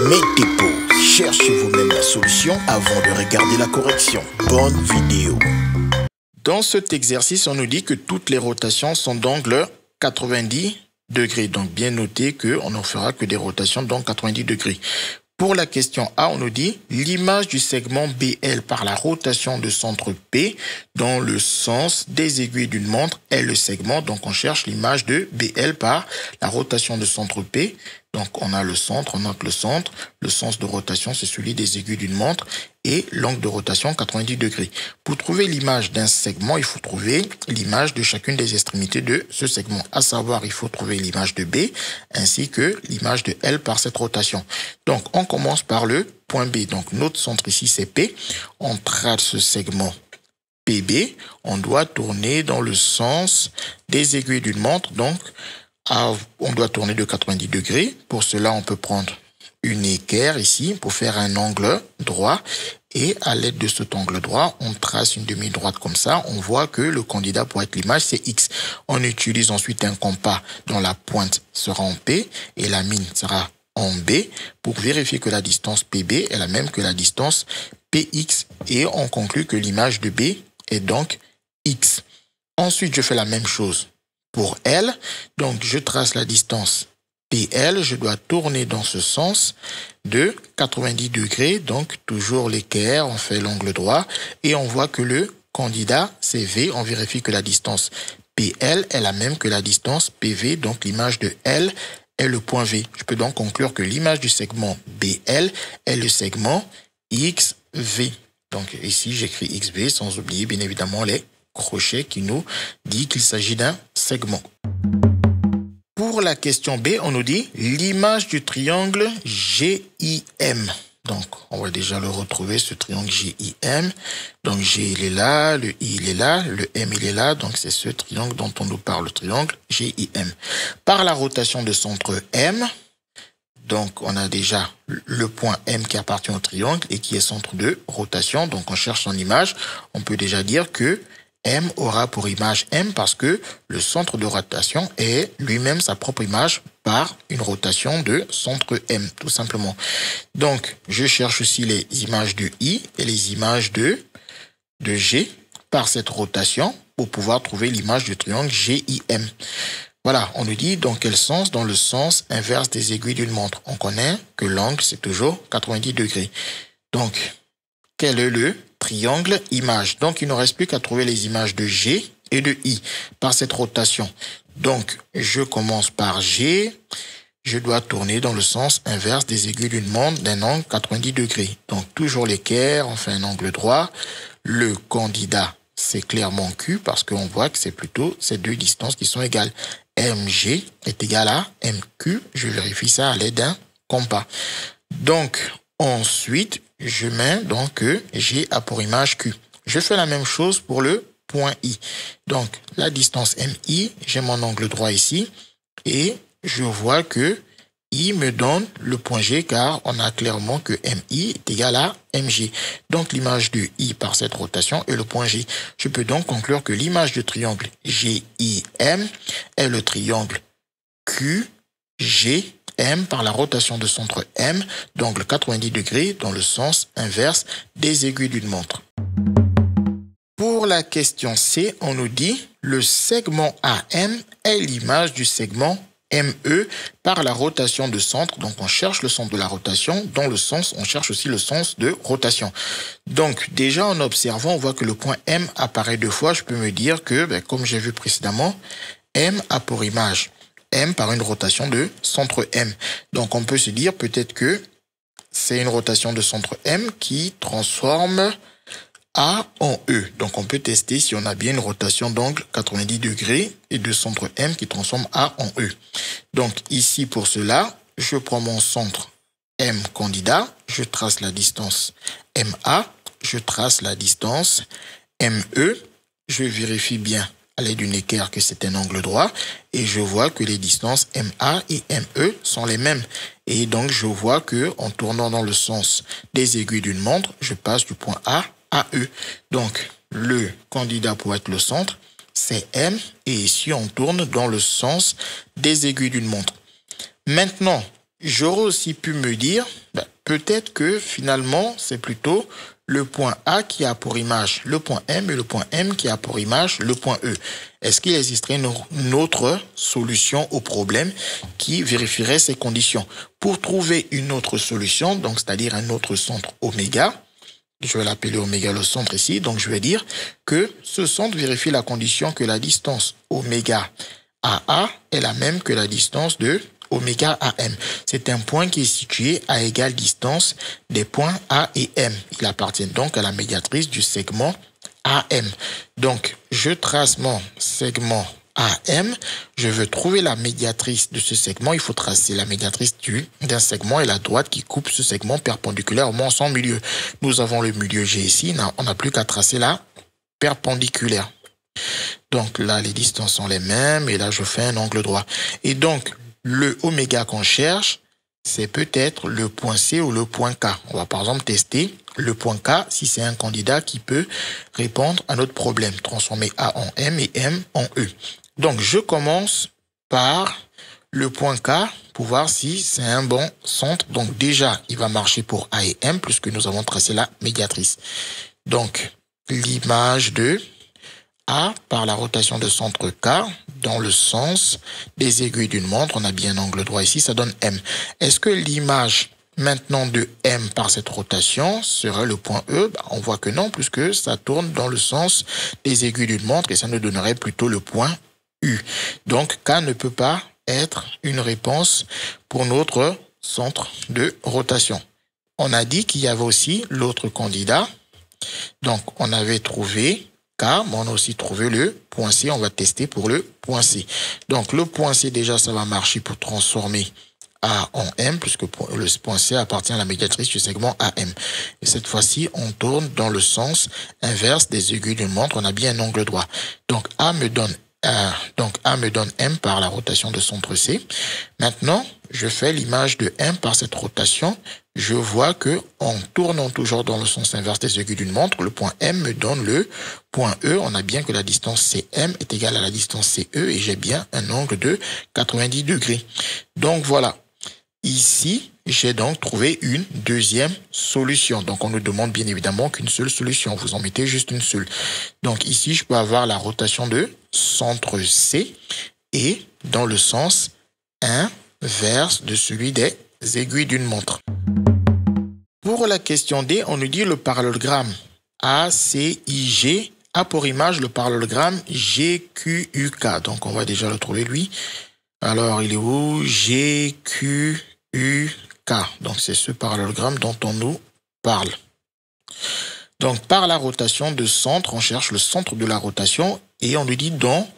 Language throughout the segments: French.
Mettez pause, cherchez vous-même la solution avant de regarder la correction. Bonne vidéo. Dans cet exercice, on nous dit que toutes les rotations sont d'angle 90 degrés. Donc bien noter qu'on n'en fera que des rotations d'angle 90 degrés. Pour la question A, on nous dit l'image du segment BL par la rotation de centre P dans le sens des aiguilles d'une montre est le segment. Donc on cherche l'image de BL par la rotation de centre P. Donc on a le centre, on note le centre. Le sens de rotation, c'est celui des aiguilles d'une montre et l'angle de rotation 90 degrés. Pour trouver l'image d'un segment, il faut trouver l'image de chacune des extrémités de ce segment. À savoir, il faut trouver l'image de B ainsi que l'image de L par cette rotation. Donc on commence par le point B. Donc notre centre ici c'est P. On trace ce segment PB. On doit tourner dans le sens des aiguilles d'une montre. Donc on doit tourner de 90 degrés. Pour cela, on peut prendre une équerre ici pour faire un angle droit. Et à l'aide de cet angle droit, on trace une demi-droite comme ça. On voit que le candidat pour être l'image, c'est X. On utilise ensuite un compas dont la pointe sera en P et la mine sera en B pour vérifier que la distance PB est la même que la distance PX. Et on conclut que l'image de B est donc X. Ensuite, je fais la même chose pour L. Donc, je trace la distance PL. Je dois tourner dans ce sens de 90 degrés. Donc, toujours l'équerre, on fait l'angle droit. Et on voit que le candidat, c'est V. On vérifie que la distance PL est la même que la distance PV. Donc, l'image de L est le point V. Je peux donc conclure que l'image du segment BL est le segment XV. Donc, ici, j'écris XV sans oublier, bien évidemment, les crochet qui nous dit qu'il s'agit d'un segment. Pour la question B, on nous dit l'image du triangle GIM. Donc, on va déjà le retrouver, ce triangle GIM. Donc, G, il est là, le I, il est là, le M, il est là. Donc, c'est ce triangle dont on nous parle, le triangle GIM. Par la rotation de centre M, donc, on a déjà le point M qui appartient au triangle et qui est centre de rotation. Donc, on cherche son image. On peut déjà dire que M aura pour image M parce que le centre de rotation est lui-même sa propre image par une rotation de centre M, tout simplement. Donc, je cherche aussi les images de I et les images de G par cette rotation pour pouvoir trouver l'image du triangle GIM. Voilà, on nous dit dans quel sens? Dans le sens inverse des aiguilles d'une montre. On connaît que l'angle, c'est toujours 90 degrés. Donc, quel est le triangle image? Donc, il ne reste plus qu'à trouver les images de G et de I par cette rotation. Donc, je commence par G. Je dois tourner dans le sens inverse des aiguilles d'une montre d'un angle 90 degrés. Donc, toujours l'équerre, on fait un angle droit. Le candidat, c'est clairement Q parce qu'on voit que c'est plutôt ces deux distances qui sont égales. MG est égal à MQ. Je vérifie ça à l'aide d'un compas. Donc, ensuite, je mets donc que G a pour image Q. Je fais la même chose pour le point I. Donc, la distance MI, j'ai mon angle droit ici et je vois que I me donne le point G car on a clairement que MI est égal à MG. Donc, l'image de I par cette rotation est le point G. Je peux donc conclure que l'image du triangle GIM est le triangle QGM par la rotation de centre M d'angle 90 degrés dans le sens inverse des aiguilles d'une montre. Pour la question C, on nous dit le segment AM est l'image du segment ME par la rotation de centre. Donc, on cherche le centre de la rotation. Dans le sens, on cherche aussi le sens de rotation. Donc, déjà, en observant, on voit que le point M apparaît deux fois. Je peux me dire que, comme j'ai vu précédemment, M a pour image M par une rotation de centre M. Donc, on peut se dire peut-être que c'est une rotation de centre M qui transforme A en E. Donc, on peut tester si on a bien une rotation d'angle 90 degrés et de centre M qui transforme A en E. Donc, ici, pour cela, je prends mon centre M candidat, je trace la distance MA, je trace la distance ME, je vérifie bien à l'aide d'une équerre que c'est un angle droit et je vois que les distances MA et ME sont les mêmes. Et donc, je vois que en tournant dans le sens des aiguilles d'une montre, je passe du point A à E. Donc, le candidat pour être le centre, c'est M. Et ici, on tourne dans le sens des aiguilles d'une montre. Maintenant, j'aurais aussi pu me dire, peut-être que finalement, c'est plutôt le point A qui a pour image le point M et le point M qui a pour image le point E. Est-ce qu'il existerait une autre solution au problème qui vérifierait ces conditions? Pour trouver une autre solution, donc c'est-à-dire un autre centre oméga, je vais l'appeler oméga le centre ici, donc je vais dire que ce centre vérifie la condition que la distance oméga AA est la même que la distance de oméga AM. C'est un point qui est situé à égale distance des points A et M. Il appartient donc à la médiatrice du segment AM. Donc, je trace mon segment AM. Je veux trouver la médiatrice de ce segment. Il faut tracer la médiatrice d'un segment et la droite qui coupe ce segment perpendiculairement à son milieu. Nous avons le milieu G ici. On n'a plus qu'à tracer la perpendiculaire. Donc là, les distances sont les mêmes et là, je fais un angle droit. Et donc, le oméga qu'on cherche, c'est peut-être le point C ou le point K. On va par exemple tester le point K si c'est un candidat qui peut répondre à notre problème. Transformer A en M et M en E. Donc, je commence par le point K pour voir si c'est un bon centre. Donc, déjà, il va marcher pour A et M puisque nous avons tracé la médiatrice. Donc, l'image de A par la rotation de centre K dans le sens des aiguilles d'une montre. On a bien un angle droit ici, ça donne M. Est-ce que l'image maintenant de M par cette rotation serait le point E? On voit que non, puisque ça tourne dans le sens des aiguilles d'une montre et ça nous donnerait plutôt le point U. Donc K ne peut pas être une réponse pour notre centre de rotation. On a dit qu'il y avait aussi l'autre candidat. Donc on avait trouvé K, mais on a aussi trouvé le point C. On va tester pour le point C. Donc, le point C, déjà, ça va marcher pour transformer A en M, puisque le point C appartient à la médiatrice du segment AM. Et cette fois-ci, on tourne dans le sens inverse des aiguilles d'une montre. On a bien un angle droit. Donc, A me donne M par la rotation de centre C. Maintenant, je fais l'image de M par cette rotation. Je vois que en tournant toujours dans le sens inverse des aiguilles d'une montre, le point M me donne le point E. On a bien que la distance CM est égale à la distance CE et j'ai bien un angle de 90 degrés. Donc voilà. Ici, j'ai donc trouvé une deuxième solution. Donc, on nous demande bien évidemment qu'une seule solution. Vous en mettez juste une seule. Donc, ici, je peux avoir la rotation de centre C et dans le sens inverse de celui des aiguilles d'une montre. Pour la question D, on nous dit le parallélogramme ACIG a pour image le parallélogramme GQUK. Donc, on va déjà le trouver, lui. Alors, il est où? GQUK. Donc, c'est ce parallélogramme dont on nous parle. Donc, par la rotation de centre, on cherche le centre de la rotation et on lui dit dans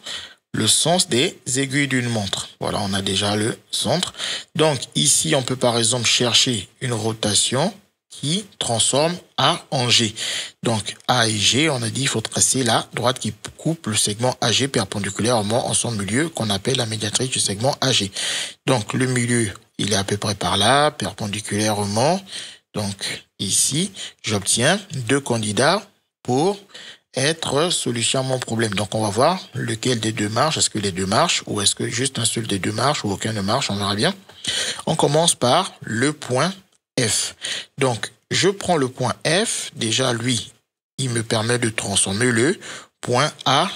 le sens des aiguilles d'une montre. Voilà, on a déjà le centre. Donc, ici, on peut par exemple chercher une rotation qui transforme A en G. Donc, A et G, on a dit il faut tracer la droite qui coupe le segment AG perpendiculairement en son milieu, qu'on appelle la médiatrice du segment AG. Donc, le milieu, il est à peu près par là, perpendiculairement. Donc, ici, j'obtiens deux candidats pour être solution à mon problème. Donc, on va voir lequel des deux marche. Est-ce que les deux marchent ou est-ce que juste un seul des deux marche ou aucun ne marche? On verra bien. On commence par le point F. Donc, je prends le point F. Déjà, lui, il me permet de transformer le point A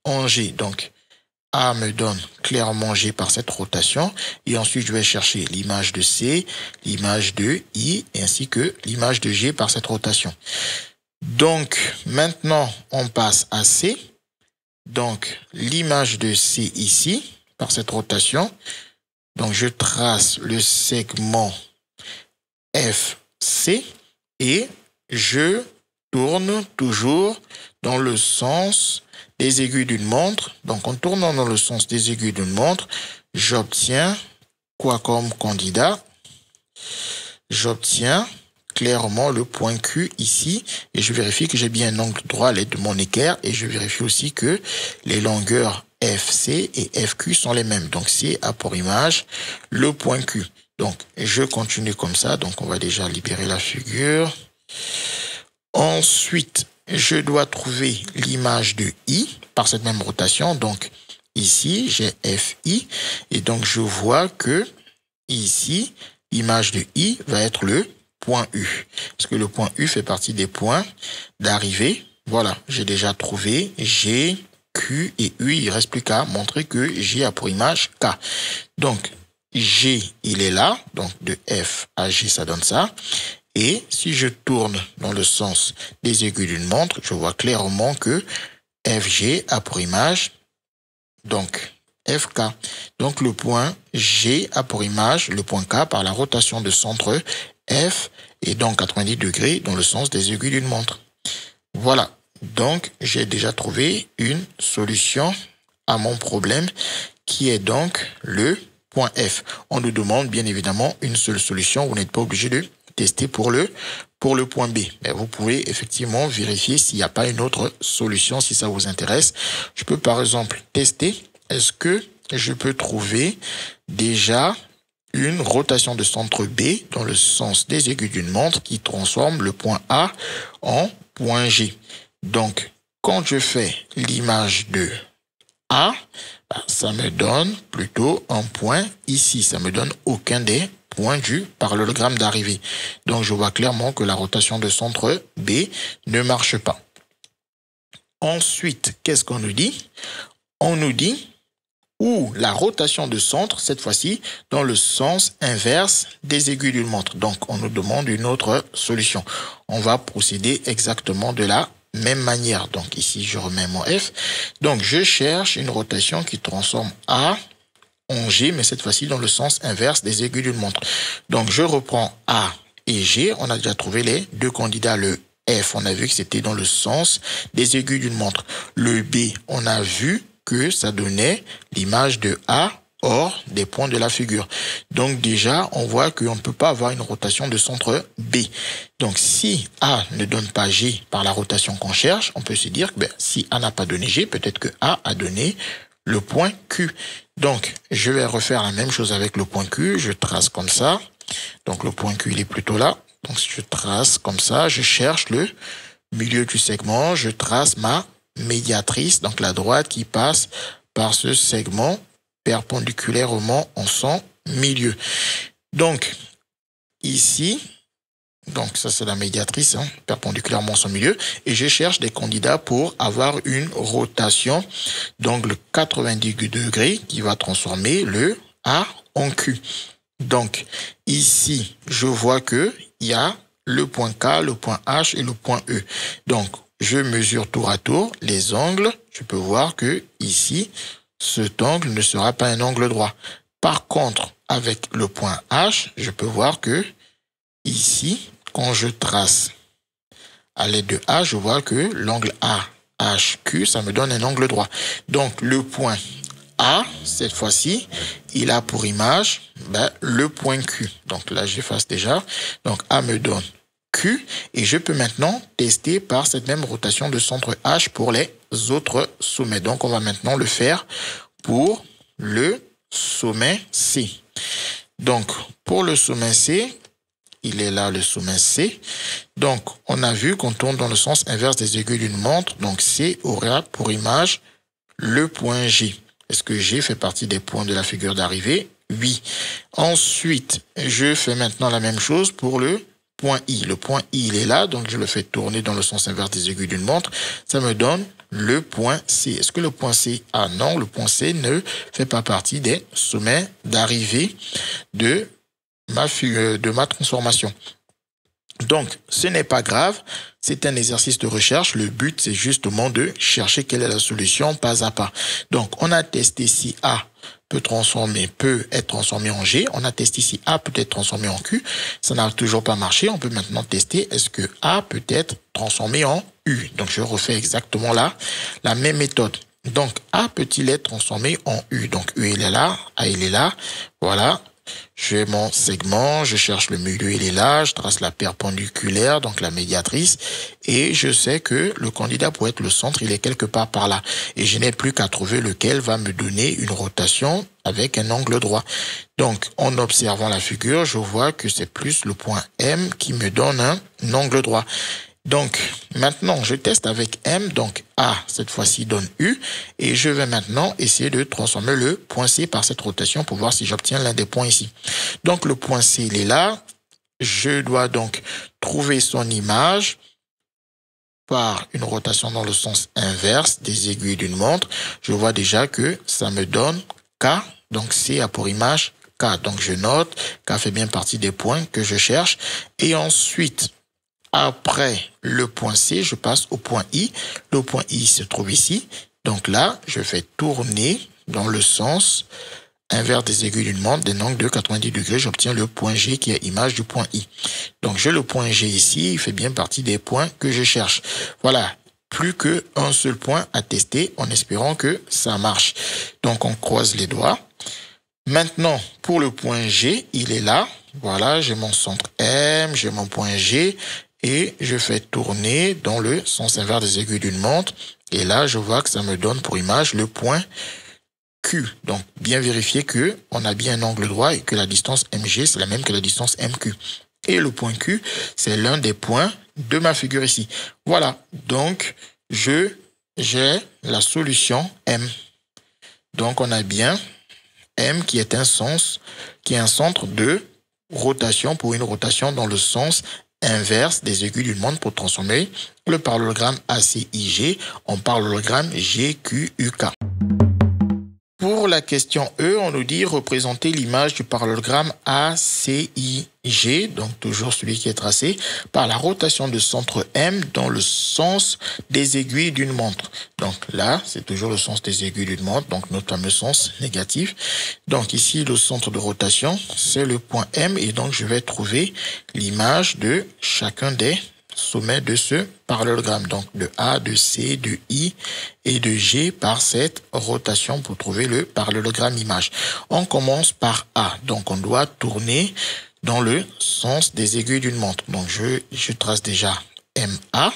en G. Donc, A me donne clairement G par cette rotation. Et ensuite, je vais chercher l'image de C, l'image de I, ainsi que l'image de G par cette rotation. Donc, maintenant, on passe à C. Donc, l'image de C ici, par cette rotation. Donc, je trace le segment FC et je tourne toujours dans le sens des aiguilles d'une montre. Donc, en tournant dans le sens des aiguilles d'une montre, j'obtiens quoi comme candidat? J'obtiens clairement le point Q ici et je vérifie que j'ai bien un angle droit à l'aide de mon équerre et je vérifie aussi que les longueurs FC et FQ sont les mêmes. Donc, C a pour image le point Q. Donc, je continue comme ça. Donc, on va déjà libérer la figure. Ensuite, je dois trouver l'image de I par cette même rotation. Donc, ici, j'ai FI. Et donc, je vois que ici, l'image de I va être le point U. Parce que le point U fait partie des points d'arrivée. Voilà, j'ai déjà trouvé G, Q et U. Il ne reste plus qu'à montrer que G a pour image K. Donc, G, il est là. Donc, de F à G, ça donne ça. Et si je tourne dans le sens des aiguilles d'une montre, je vois clairement que FG a pour image, donc, FK. Donc, le point G a pour image le point K par la rotation de centre F et donc 90 degrés dans le sens des aiguilles d'une montre. Voilà. Donc, j'ai déjà trouvé une solution à mon problème qui est donc le point F. On nous demande bien évidemment une seule solution. Vous n'êtes pas obligé de tester pour le point B. Mais vous pouvez effectivement vérifier s'il n'y a pas une autre solution si ça vous intéresse. Je peux par exemple tester. Est-ce que je peux trouver déjà une rotation de centre B dans le sens des aiguilles d'une montre qui transforme le point A en point G. Donc, quand je fais l'image de A, ça me donne plutôt un point ici. Ça me donne aucun des points du parallélogramme d'arrivée. Donc, je vois clairement que la rotation de centre B ne marche pas. Ensuite, qu'est-ce qu'on nous dit? On nous dit où la rotation de centre, cette fois-ci, dans le sens inverse des aiguilles d'une montre. Donc, on nous demande une autre solution. On va procéder exactement de la même manière. Donc, ici, je remets mon F. Donc, je cherche une rotation qui transforme A en G, mais cette fois-ci dans le sens inverse des aiguilles d'une montre. Donc, je reprends A et G. On a déjà trouvé les deux candidats. Le F, on a vu que c'était dans le sens des aiguilles d'une montre. Le B, on a vu que ça donnait l'image de A hors des points de la figure. Donc déjà, on voit qu'on ne peut pas avoir une rotation de centre B. Donc si A ne donne pas G par la rotation qu'on cherche, on peut se dire que si A n'a pas donné G, peut-être que A a donné le point Q. Donc je vais refaire la même chose avec le point Q. Je trace comme ça. Donc le point Q, il est plutôt là. Donc si je trace comme ça, je cherche le milieu du segment, je trace ma médiatrice, donc la droite qui passe par ce segment perpendiculairement en son milieu. Donc, ici, donc ça c'est la médiatrice, perpendiculairement en son milieu, et je cherche des candidats pour avoir une rotation d'angle 90 degrés qui va transformer le A en Q. Donc, ici, je vois que il y a le point K, le point H et le point E. Donc, je mesure tour à tour les angles. Je peux voir que ici, cet angle ne sera pas un angle droit. Par contre, avec le point H, je peux voir que ici, quand je trace à l'aide de H, je vois que l'angle AHQ, ça me donne un angle droit. Donc, le point A, cette fois-ci, il a pour image le point Q. Donc là, j'efface déjà. Donc, A me donne Q et je peux maintenant tester par cette même rotation de centre H pour les autres sommets. Donc, on va maintenant le faire pour le sommet C. Donc, pour le sommet C, il est là le sommet C. Donc, on a vu qu'on tourne dans le sens inverse des aiguilles d'une montre. Donc, C aura pour image le point G. Est-ce que G fait partie des points de la figure d'arrivée? Oui. Ensuite, je fais maintenant la même chose pour le point I. Le point I, il est là, donc je le fais tourner dans le sens inverse des aiguilles d'une montre. Ça me donne le point C. Est-ce que le point C? Ah non, le point C ne fait pas partie des sommets d'arrivée de ma transformation. Donc, ce n'est pas grave, c'est un exercice de recherche. Le but, c'est justement de chercher quelle est la solution pas à pas. Donc, on a testé si A peut être transformé en G. On a testé si A peut être transformé en Q. Ça n'a toujours pas marché. On peut maintenant tester est-ce que A peut être transformé en U. Donc, je refais exactement là la même méthode. Donc, A peut-il être transformé en U? Donc, U, il est là. A, il est là. Voilà. J'ai mon segment, je cherche le milieu, il est là, je trace la perpendiculaire, donc la médiatrice, et je sais que le candidat pour être le centre, il est quelque part par là. Et je n'ai plus qu'à trouver lequel va me donner une rotation avec un angle droit. Donc, en observant la figure, je vois que c'est plus le point M qui me donne un angle droit. Donc, maintenant, je teste avec M. Donc, A, cette fois-ci, donne U. Et je vais maintenant essayer de transformer le point C par cette rotation pour voir si j'obtiens l'un des points ici. Donc, le point C, il est là. Je dois donc trouver son image par une rotation dans le sens inverse des aiguilles d'une montre. Je vois déjà que ça me donne K. Donc, C a pour image K. Donc, je note K fait bien partie des points que je cherche. Et ensuite, après le point C, je passe au point I. Le point I se trouve ici. Donc là, je fais tourner dans le sens inverse des aiguilles d'une montre d'un angle de 90 degrés. J'obtiens le point G qui est image du point I. Donc j'ai le point G ici. Il fait bien partie des points que je cherche. Voilà. Plus qu'un seul point à tester en espérant que ça marche. Donc on croise les doigts. Maintenant, pour le point G, il est là. Voilà, j'ai mon centre M, j'ai mon point G. Et je fais tourner dans le sens inverse des aiguilles d'une montre. Et là, je vois que ça me donne pour image le point Q. Donc, bien vérifier que on a bien un angle droit et que la distance MG, c'est la même que la distance MQ. Et le point Q, c'est l'un des points de ma figure ici. Voilà. Donc, j'ai la solution M. Donc, on a bien M qui est un centre de rotation pour une rotation dans le sens inverse des aiguilles d'une montre pour transformer le parallélogramme ACIG en parallélogramme GQUK. Pour la question E, on nous dit représenter l'image du parallélogramme ACIG, donc toujours celui qui est tracé, par la rotation de centre M dans le sens des aiguilles d'une montre. Donc là, c'est toujours le sens des aiguilles d'une montre, donc notre fameux sens négatif. Donc ici, le centre de rotation, c'est le point M, et donc je vais trouver l'image de chacun des sommet de ce parallélogramme, donc de A, de C, de I et de G par cette rotation pour trouver le parallélogramme image. On commence par A, donc on doit tourner dans le sens des aiguilles d'une montre. Donc je trace déjà MA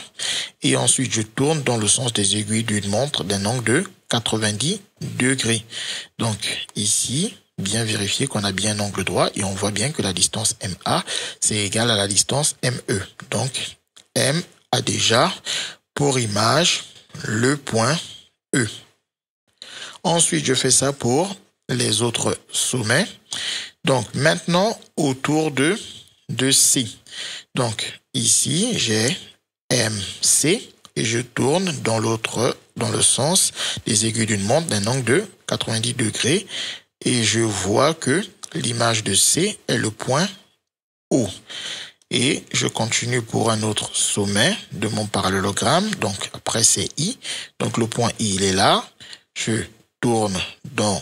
et ensuite je tourne dans le sens des aiguilles d'une montre d'un angle de 90 degrés. Donc ici, bien vérifier qu'on a bien un angle droit et on voit bien que la distance MA c'est égal à la distance ME. Donc M a déjà pour image le point E. Ensuite, je fais ça pour les autres sommets. Donc maintenant, autour de C. Donc ici, j'ai MC et je tourne dans le sens des aiguilles d'une montre d'un angle de 90 degrés. Et je vois que l'image de C est le point O. Et je continue pour un autre sommet de mon parallélogramme. Donc, après, c'est I. Donc, le point I, il est là. Je tourne dans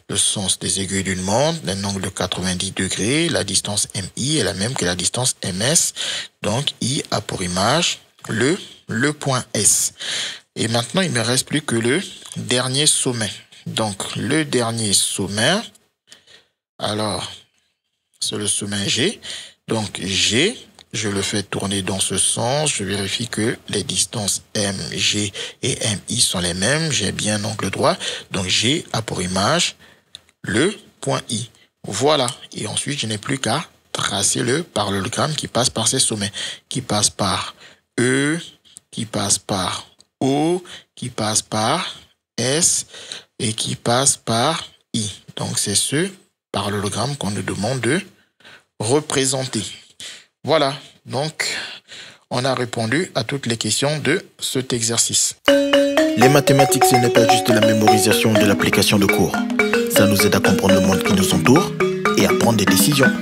le sens des aiguilles d'une montre d'un angle de 90 degrés. La distance MI est la même que la distance MS. Donc, I a pour image le point S. Et maintenant, il ne me reste plus que le dernier sommet. Donc, le dernier sommet, alors, c'est le sommet G. Donc, G, je le fais tourner dans ce sens. Je vérifie que les distances MG et MI sont les mêmes. J'ai bien un angle droit. Donc, G a pour image le point I. Voilà. Et ensuite, je n'ai plus qu'à tracer le parallélogramme qui passe par ces sommets. Qui passe par E, qui passe par O, qui passe par S et qui passe par I. Donc, c'est ce parallélogramme qu'on nous demande de représenter. Voilà, donc on a répondu à toutes les questions de cet exercice. Les mathématiques, ce n'est pas juste la mémorisation de l'application de cours. Ça nous aide à comprendre le monde qui nous entoure et à prendre des décisions.